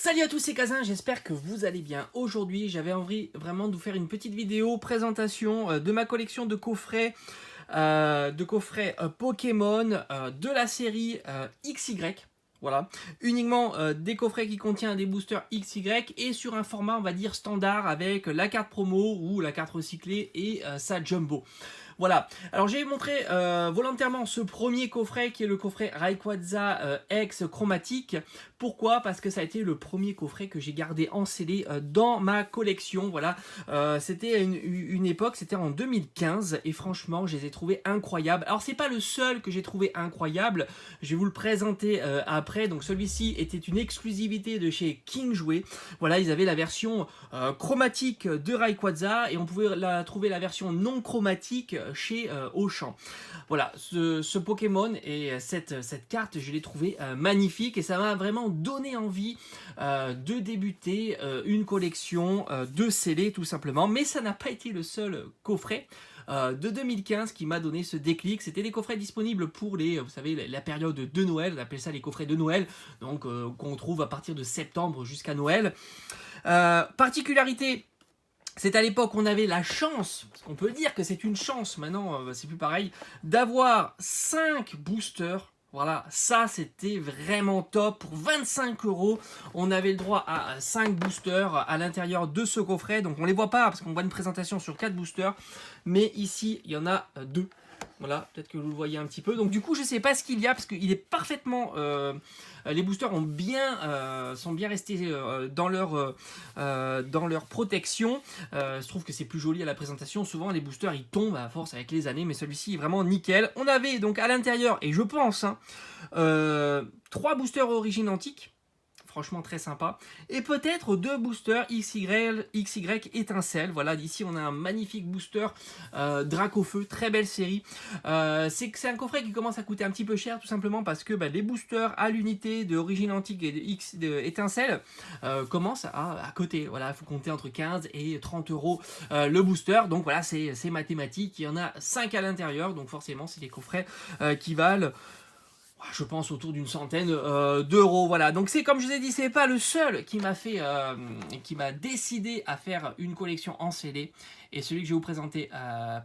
Salut à tous, c'est Kazin, j'espère que vous allez bien. Aujourd'hui, j'avais envie vraiment de vous faire une petite vidéo présentation de ma collection de coffrets, Pokémon de la série XY. Voilà, uniquement des coffrets qui contiennent des boosters XY et sur un format on va dire standard avec la carte promo ou la carte recyclée et sa jumbo. Voilà, alors j'ai montré volontairement ce premier coffret qui est le coffret Rayquaza X chromatique. Pourquoi? Parce que ça a été le premier coffret que j'ai gardé en CD dans ma collection. Voilà, c'était une époque, c'était en 2015 et franchement je les ai trouvés incroyables. Alors c'est pas le seul que j'ai trouvé incroyable, je vais vous le présenter après. Donc celui-ci était une exclusivité de chez King Jouet. Voilà, ils avaient la version chromatique de Rayquaza et on pouvait trouver la version non chromatique chez Auchan. Voilà, ce Pokémon et cette carte, je l'ai trouvé magnifique et ça m'a vraiment donné envie de débuter une collection de scellés tout simplement. Mais ça n'a pas été le seul coffret de 2015 qui m'a donné ce déclic. C'était des coffrets disponibles pour vous savez, la période de Noël. On appelle ça les coffrets de Noël, donc qu'on trouve à partir de septembre jusqu'à Noël. Particularité, c'est à l'époque on avait la chance, parce qu'on peut dire que c'est une chance, maintenant c'est plus pareil, d'avoir 5 boosters. Voilà, ça c'était vraiment top. Pour 25 €, on avait le droit à 5 boosters à l'intérieur de ce coffret. Donc on les voit pas parce qu'on voit une présentation sur 4 boosters. Mais ici, il y en a 2. Voilà, peut-être que vous le voyez un petit peu. Donc du coup, je sais pas ce qu'il y a parce qu'il est parfaitement... les boosters sont bien restés dans leur protection. Je trouve que c'est plus joli à la présentation. Souvent, les boosters, ils tombent à force avec les années. Mais celui-ci est vraiment nickel. On avait donc à l'intérieur, et je pense, 3 boosters origine antique. Franchement très sympa. Et peut-être 2 boosters XY étincelle. Voilà, d'ici on a un magnifique booster Dracofeu, très belle série. C'est un coffret qui commence à coûter un petit peu cher tout simplement parce que les boosters à l'unité de origine antique et de étincelle commencent à coter. Voilà, il faut compter entre 15 et 30 € le booster. Donc voilà, c'est mathématique. Il y en a 5 à l'intérieur. Donc forcément, c'est des coffrets qui valent... je pense autour d'une centaine d'euros. Voilà, donc c'est comme je vous ai dit, c'est pas le seul qui m'a décidé à faire une collection en CD. Et celui que je vais vous présenter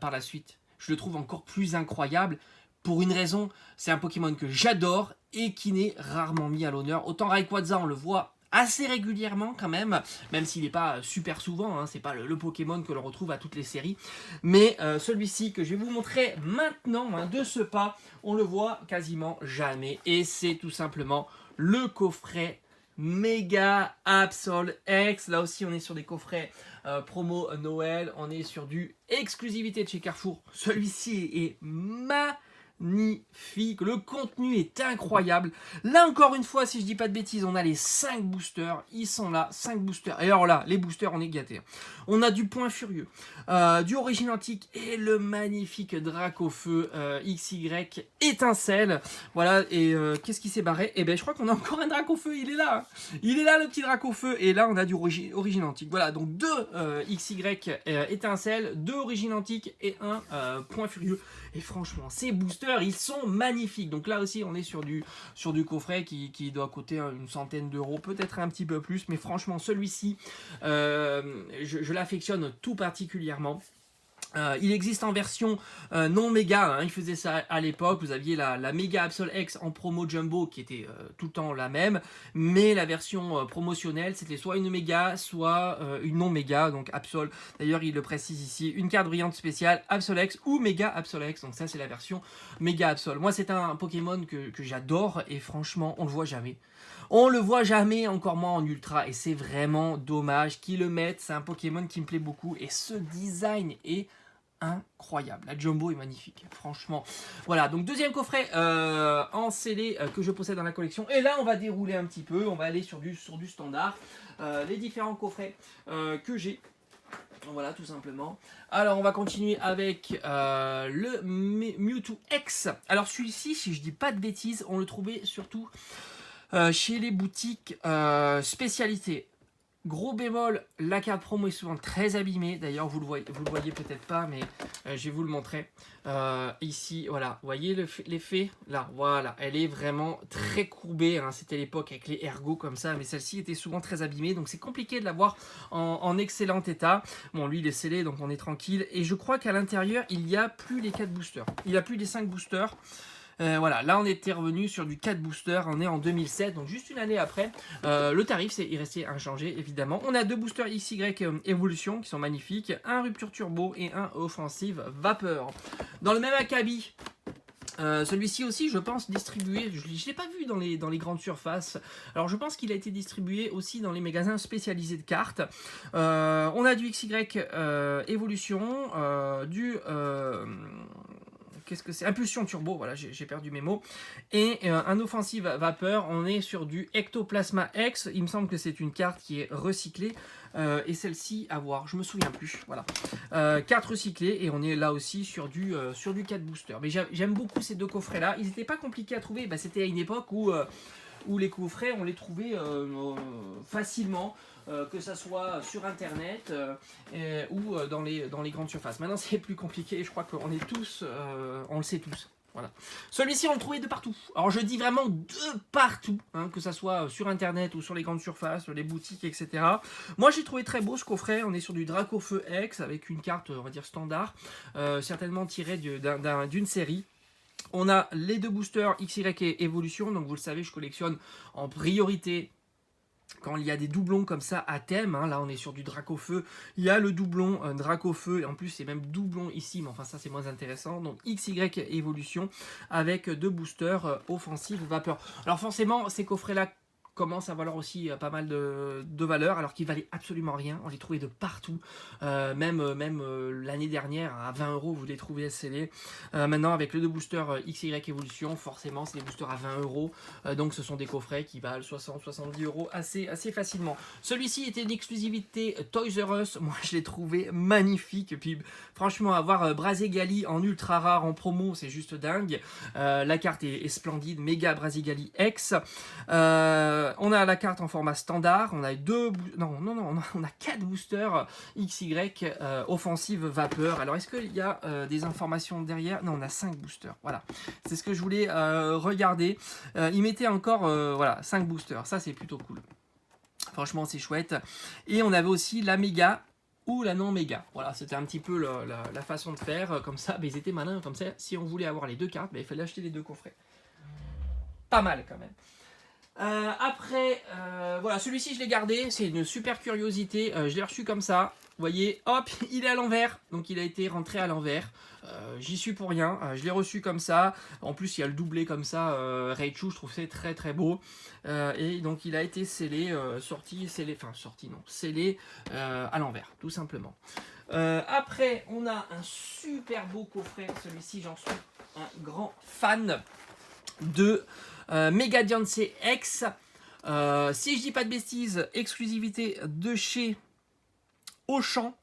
par la suite, je le trouve encore plus incroyable. Pour une raison, c'est un Pokémon que j'adore et qui n'est rarement mis à l'honneur. Autant Rayquaza, on le voit assez régulièrement quand même s'il n'est pas super souvent, hein, c'est pas le Pokémon que l'on retrouve à toutes les séries, mais celui-ci que je vais vous montrer maintenant, hein, de ce pas, on le voit quasiment jamais, et c'est tout simplement le coffret Mega Absol X. Là aussi on est sur des coffrets promo Noël, on est sur du exclusivité de chez Carrefour. Celui-ci est magnifique, le contenu est incroyable. Là encore une fois, si je dis pas de bêtises, on a les 5 boosters, ils sont là, 5 boosters. Et alors là, les boosters, on est gâtés. On a du Point Furieux, du Origine Antique et le magnifique Dracofeu XY étincelle. Voilà, et qu'est-ce qui s'est barré? Eh ben je crois qu'on a encore un Dracofeu, il est là, hein. Il est là le petit Dracofeu, et là on a du Origine Antique. Voilà, donc 2 XY étincelle, 2 Origine Antique et un Point Furieux. Et franchement, ces boosters, ils sont magnifiques. Donc là aussi, on est sur du coffret qui doit coûter une centaine d'euros, peut-être un petit peu plus. Mais franchement, celui-ci, je l'affectionne tout particulièrement. Il existe en version non méga, hein, il faisait ça à l'époque, vous aviez la Mega Absol X en promo jumbo qui était tout le temps la même, mais la version promotionnelle c'était soit une méga, soit une non méga, donc Absol, d'ailleurs il le précise ici, une carte brillante spéciale Absol X ou Mega Absol X, donc ça c'est la version Mega Absol. Moi c'est un Pokémon que j'adore et franchement on le voit jamais. On le voit jamais, encore moins en ultra, et c'est vraiment dommage qu'ils le mettent. C'est un Pokémon qui me plaît beaucoup et ce design est incroyable. La jumbo est magnifique, franchement. Voilà, donc deuxième coffret en CD que je possède dans la collection. Et là, on va dérouler un petit peu, on va aller sur du standard. Les différents coffrets que j'ai. Voilà, tout simplement. Alors, on va continuer avec le Mewtwo X. Alors, celui-ci, si je dis pas de bêtises, on le trouvait surtout chez les boutiques spécialités. Gros bémol, la carte promo est souvent très abîmée. D'ailleurs, vous le voyez peut-être pas, mais je vais vous le montrer. Ici, voilà, vous voyez l'effet là, voilà, elle est vraiment très courbée. Hein. C'était l'époque avec les ergots comme ça, mais celle-ci était souvent très abîmée, donc c'est compliqué de l'avoir en excellent état. Bon, lui, il est scellé, donc on est tranquille. Et je crois qu'à l'intérieur, il n'y a plus les 4 boosters. Il n'y a plus les 5 boosters. Voilà, là on était revenu sur du 4 booster, on est en 2007, donc juste une année après. Le tarif, il restait inchangé évidemment. On a 2 boosters XY Evolution qui sont magnifiques, un rupture turbo et un offensive vapeur. Dans le même acabit, celui-ci aussi, je pense, distribué, je ne l'ai pas vu dans les grandes surfaces. Alors je pense qu'il a été distribué aussi dans les magasins spécialisés de cartes. On a du XY Evolution, du... qu'est-ce que c'est? Impulsion turbo, voilà, j'ai perdu mes mots. Et un offensive vapeur, on est sur du Ectoplasma X. Il me semble que c'est une carte qui est recyclée. Et celle-ci, à voir, je me souviens plus. Voilà. Carte recyclée, et on est là aussi sur du 4 booster. Mais j'aime beaucoup ces deux coffrets-là. Ils n'étaient pas compliqués à trouver. Bah, c'était à une époque où les coffrets, on les trouvait facilement. Que ça soit sur internet ou dans les grandes surfaces. Maintenant c'est plus compliqué, je crois qu'on est tous, on le sait tous. Voilà. Celui-ci on le trouvait de partout. Alors je dis vraiment de partout, hein, que ça soit sur internet ou sur les grandes surfaces, les boutiques, etc. Moi j'ai trouvé très beau ce coffret, on est sur du Dracofeu X avec une carte, on va dire standard, certainement tirée d'une série. On a les 2 boosters XY et Evolution, donc vous le savez, je collectionne en priorité quand il y a des doublons comme ça à thème, hein. Là on est sur du Dracofeu, il y a le doublon Dracofeu, et en plus c'est même doublon ici, mais enfin ça c'est moins intéressant, donc XY Evolution avec 2 boosters offensive vapeur. Alors forcément ces coffrets là commence à valoir aussi pas mal de valeur, alors qu'ils valaient absolument rien. On les trouvait de partout, même l'année dernière à 20 €, vous les trouvez scellés. Maintenant avec le 2 booster XY Evolution, forcément c'est des boosters à 20 €, donc ce sont des coffrets qui valent 60-70 € assez facilement. Celui-ci était une exclusivité Toys R Us, moi je l'ai trouvé magnifique, et puis franchement avoir Brazigali en ultra rare en promo, c'est juste dingue. La carte est splendide, méga Brazigali X. On a la carte en format standard, on a on a 4 boosters XY offensive vapeur. Alors est-ce qu'il y a des informations derrière? Non, on a 5 boosters, voilà. C'est ce que je voulais regarder. Ils mettaient encore voilà, 5 boosters, ça c'est plutôt cool. Franchement c'est chouette. Et on avait aussi la méga ou la non méga. Voilà, c'était un petit peu la façon de faire, comme ça, mais ils étaient malins, comme ça, si on voulait avoir les 2 cartes, il fallait acheter les 2 coffrets. Pas mal quand même. Après, voilà, celui-ci je l'ai gardé, c'est une super curiosité, je l'ai reçu comme ça, vous voyez, hop, il est à l'envers, donc il a été rentré à l'envers, j'y suis pour rien, je l'ai reçu comme ça, en plus il y a le doublé comme ça, Raichu, je trouve c'est très très beau, et donc il a été scellé, scellé à l'envers, tout simplement. Après, on a un super beau coffret, celui-ci j'en suis un grand fan de Mega Diancé X. Si je dis pas de bêtises, exclusivité de chez Auchan.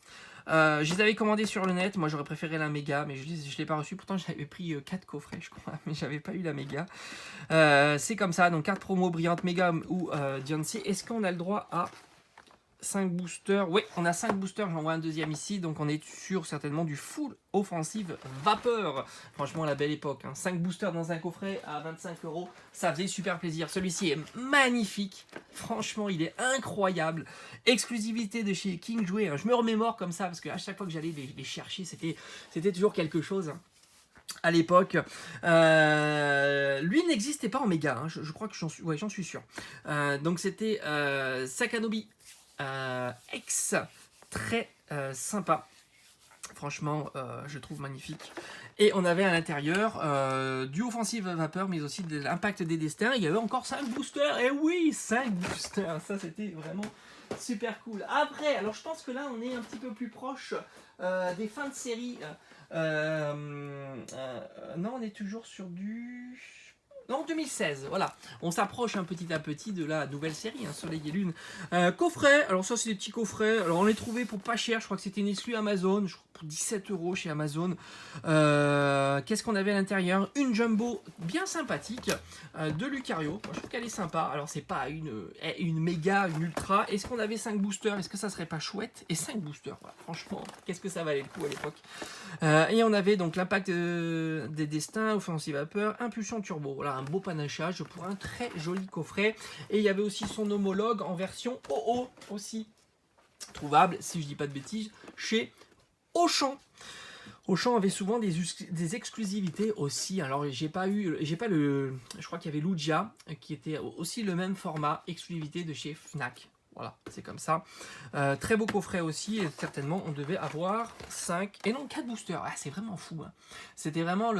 Je les avais commandés sur le net. Moi j'aurais préféré la méga, mais je ne l'ai pas reçu. Pourtant j'avais pris 4 coffrets, je crois, mais j'avais pas eu la méga. C'est comme ça, donc carte promo brillante méga ou Diancé. Est-ce qu'on a le droit à 5 boosters? Oui, on a 5 boosters, j'en vois un deuxième ici, donc on est sur certainement du full offensive vapeur. Franchement, la belle époque, hein. 5 boosters dans un coffret à 25 €, ça faisait super plaisir. Celui-ci est magnifique, franchement, il est incroyable. Exclusivité de chez King Jouet, hein. Je me remémore comme ça, parce qu'à chaque fois que j'allais les chercher, c'était toujours quelque chose, hein. À l'époque, lui n'existait pas en méga, hein. Je crois que j'en suis sûr. Donc c'était Sakanobi X, très sympa, franchement je trouve magnifique. Et on avait à l'intérieur du offensive vapeur, mais aussi de l'impact des destins. Il y avait encore 5 boosters, et oui, 5 boosters, ça c'était vraiment super cool. Après, alors je pense que là on est un petit peu plus proche des fins de série. Non, on est toujours sur du... Non, 2016, voilà. On s'approche un petit à petit de la nouvelle série, hein, Soleil et Lune. Coffret, alors ça c'est des petits coffrets. Alors on les trouvait pour pas cher, je crois que c'était une exclue Amazon. pour 17 € chez Amazon. Qu'est-ce qu'on avait à l'intérieur? Une jumbo bien sympathique de Lucario. Moi, je trouve qu'elle est sympa. Alors, c'est pas une méga, une ultra. Est-ce qu'on avait 5 boosters? Est-ce que ça serait pas chouette? Et 5 boosters, voilà. Franchement, qu'est-ce que ça valait le coup à l'époque? Et on avait donc l'impact des destins, offensive vapeur, impulsion turbo. Voilà, un beau panachage pour un très joli coffret. Et il y avait aussi son homologue en version OO aussi. Trouvable, si je dis pas de bêtises, chez Auchan. Auchan avait souvent des exclusivités aussi. Alors je crois qu'il y avait Lugia qui était aussi le même format, exclusivité de chez Fnac. Voilà, c'est comme ça. Très beau coffret aussi, et certainement on devait avoir 5 et non 4 boosters. Ah, c'est vraiment fou. Hein. C'était vraiment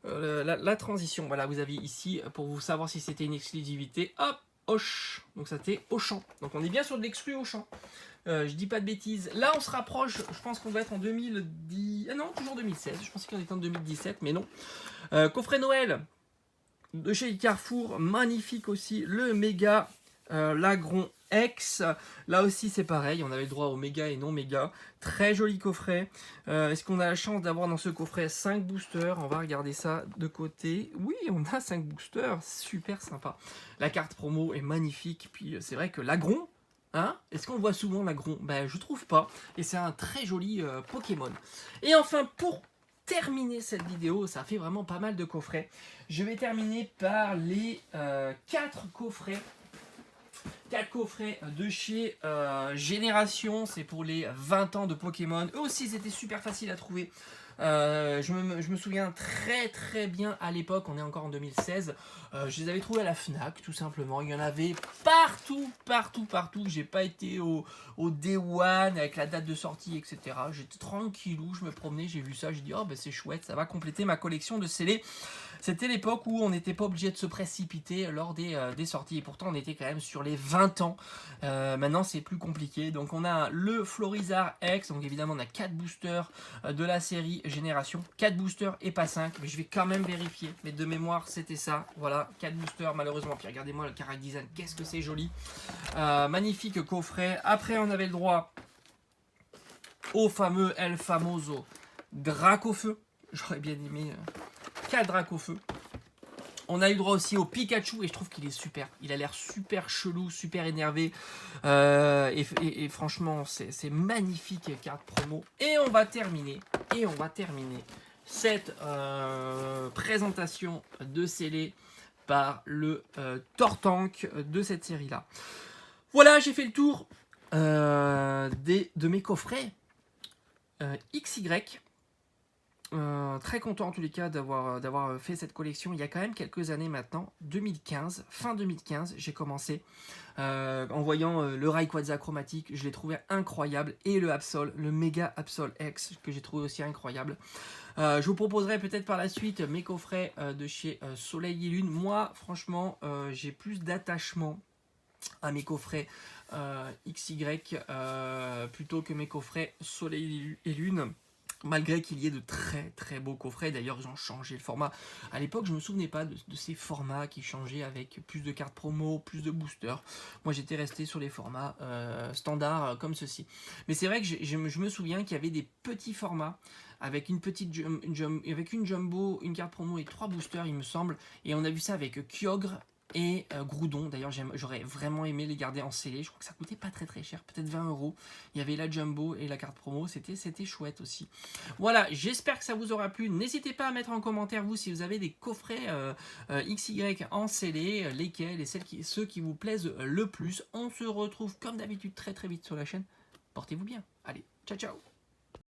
la transition. Voilà, vous avez ici, pour vous savoir si c'était une exclusivité, hop, Auch. Donc ça c'était Auchan. Donc on est bien sur de l'exclu Auchan. Je dis pas de bêtises. Là, on se rapproche. Je pense qu'on va être en 2010. Ah non, toujours 2016. Je pensais qu'on était en 2017, mais non. Coffret Noël de chez Carrefour. Magnifique aussi. Le méga Lagron X. Là aussi, c'est pareil. On avait le droit au méga et non méga. Très joli coffret. Est-ce qu'on a la chance d'avoir dans ce coffret 5 boosters? On va regarder ça de côté. Oui, on a 5 boosters. Super sympa. La carte promo est magnifique. Puis c'est vrai que Lagron. Hein? Est-ce qu'on le voit souvent Lagron? Ben je trouve pas. Et c'est un très joli Pokémon. Et enfin pour terminer cette vidéo, ça fait vraiment pas mal de coffrets. Je vais terminer par les 4 coffrets. 4 coffrets de chez Génération. C'est pour les 20 ans de Pokémon. Eux aussi c'était super facile à trouver. Je me souviens très bien à l'époque, on est encore en 2016, je les avais trouvés à la Fnac tout simplement, il y en avait partout, j'ai pas été au Day One avec la date de sortie etc, j'étais tranquillou, je me promenais, j'ai vu ça, j'ai dit oh ben c'est chouette, ça va compléter ma collection de scellés. C'était l'époque où on n'était pas obligé de se précipiter lors des sorties. Et pourtant, on était quand même sur les 20 ans. Maintenant, c'est plus compliqué. Donc, on a le Florizard X. Donc, évidemment, on a 4 boosters de la série Génération. 4 boosters et pas 5. Mais je vais quand même vérifier. Mais de mémoire, c'était ça. Voilà, 4 boosters, malheureusement. Puis, regardez-moi le character design. Qu'est-ce que c'est joli. Magnifique coffret. Après, on avait le droit au fameux El Famoso Dracofeu. J'aurais bien aimé... 4 Dracofeu. On a eu droit aussi au Pikachu et je trouve qu'il est super. Il a l'air super chelou, super énervé. Et franchement, c'est magnifique carte promo. Et on va terminer cette présentation de scellé par le Tortank de cette série-là. Voilà, j'ai fait le tour de mes coffrets XY. Très content en tous les cas d'avoir fait cette collection il y a quand même quelques années maintenant, 2015, fin 2015 j'ai commencé en voyant le Rayquaza chromatique, je l'ai trouvé incroyable, et le Absol, le Mega Absol X que j'ai trouvé aussi incroyable. Je vous proposerai peut-être par la suite mes coffrets de chez Soleil et Lune. Moi franchement j'ai plus d'attachement à mes coffrets XY plutôt que mes coffrets Soleil et Lune. Malgré qu'il y ait de très beaux coffrets, d'ailleurs ils ont changé le format. À l'époque je me souvenais pas de ces formats qui changeaient avec plus de cartes promo, plus de boosters. Moi j'étais resté sur les formats standards comme ceci. Mais c'est vrai que je me souviens qu'il y avait des petits formats avec avec une jumbo, une carte promo et 3 boosters il me semble. Et on a vu ça avec Kyogre et Groudon. D'ailleurs j'aurais vraiment aimé les garder en scellé. Je crois que ça coûtait pas très cher, peut-être 20 €. Il y avait la jumbo et la carte promo, c'était chouette aussi. Voilà, j'espère que ça vous aura plu. N'hésitez pas à mettre en commentaire vous si vous avez des coffrets XY en scellé, lesquels et ceux qui vous plaisent le plus. On se retrouve comme d'habitude très vite sur la chaîne. Portez-vous bien. Allez, ciao ciao.